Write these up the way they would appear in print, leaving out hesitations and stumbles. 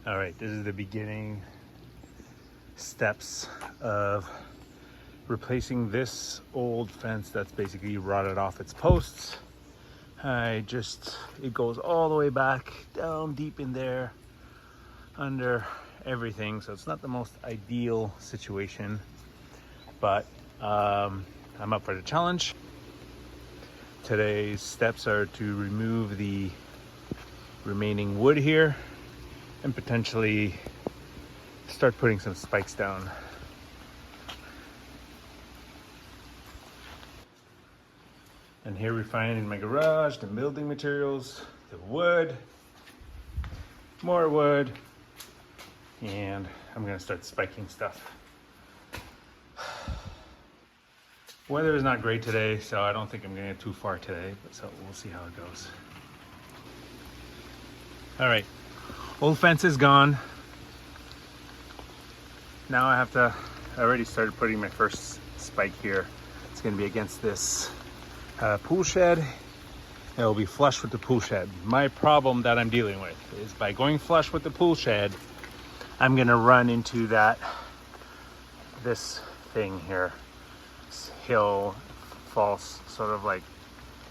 All right, this is the beginning steps of replacing this old fence that's basically rotted off its posts. It goes all the way back down deep in there under everything. So it's not the most ideal situation, but I'm up for the challenge. Today's steps are to remove the remaining wood here and potentially start putting some spikes down. And here we find in my garage the building materials, the wood, more wood, and I'm gonna start spiking stuff. Weather is not great today, so I don't think I'm gonna get too far today, but so we'll see how it goes. All right, old fence is gone. Now I already started putting my first spike here. It's gonna be against this pool shed. It will be flush with the pool shed. My problem that I'm dealing with is by going flush with the pool shed, I'm gonna run into this thing here, this hill, false sort of like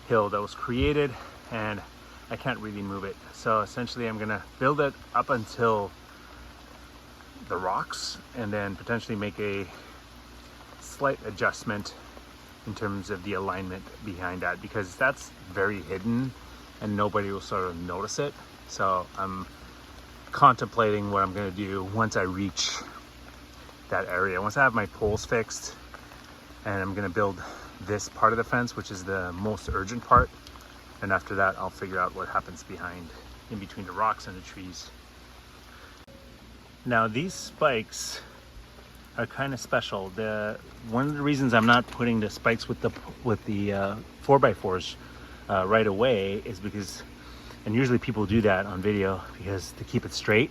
hill that was created, and I can't really move it. So essentially I'm gonna build it up until the rocks and then potentially make a slight adjustment in terms of the alignment behind that, because that's very hidden and nobody will sort of notice it. So I'm contemplating what I'm going to do once I reach that area. Once I have my poles fixed, and I'm going to build this part of the fence, which is the most urgent part, and after that I'll figure out what happens in between the rocks and the trees. Now these spikes are kind of special. One of the reasons I'm not putting the spikes with the 4x4s right away is because, and usually people do that on video because to keep it straight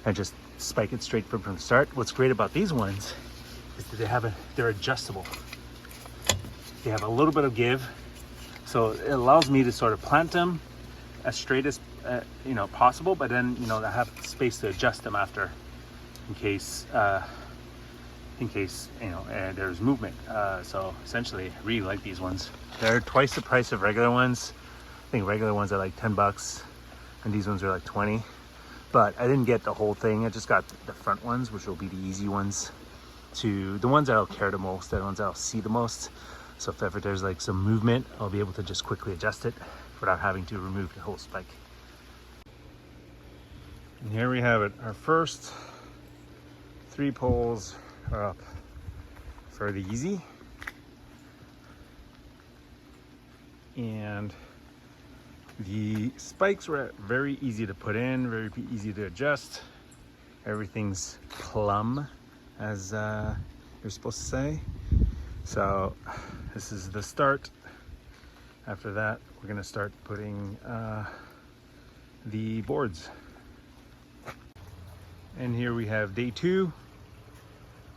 and just spike it straight from the start. What's great about these ones is that they're adjustable. They have a little bit of give, so it allows me to sort of plant them as straight as possible, but then I have space to adjust them after in case there's movement. So essentially I really like these ones. They're twice the price of regular ones. I think regular ones are like 10 bucks and these ones are like 20, but I didn't get the whole thing. I just got the front ones, which will be the easy ones, to the ones that I'll care the most, the ones that I'll see the most. So if ever there's like some movement, I'll be able to just quickly adjust it without having to remove the whole spike. And here we have it. Our first 3 poles are up fairly easy, and the spikes were very easy to put in, very easy to adjust. Everything's plumb, as you're supposed to say. So this is the start. After that we're going to start putting the boards. And here we have day 2.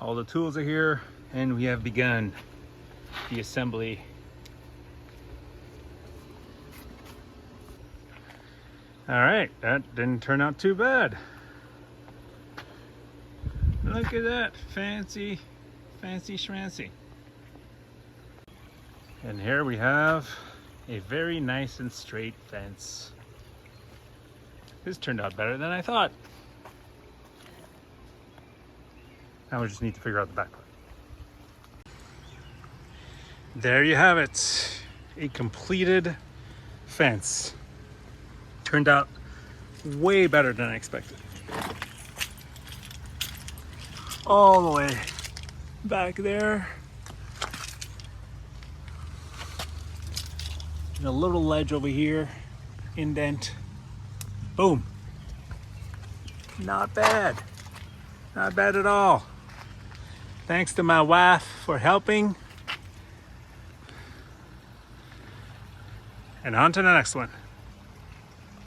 All the tools are here, and we have begun the assembly. All right, that didn't turn out too bad. Look at that, fancy schmancy. And here we have a very nice and straight fence. This turned out better than I thought. Now we just need to figure out the back part. There you have it. A completed fence. Turned out way better than I expected. All the way back there. And a little ledge over here. Indent. Boom. Not bad. Not bad at all. Thanks to my wife for helping. And on to the next one.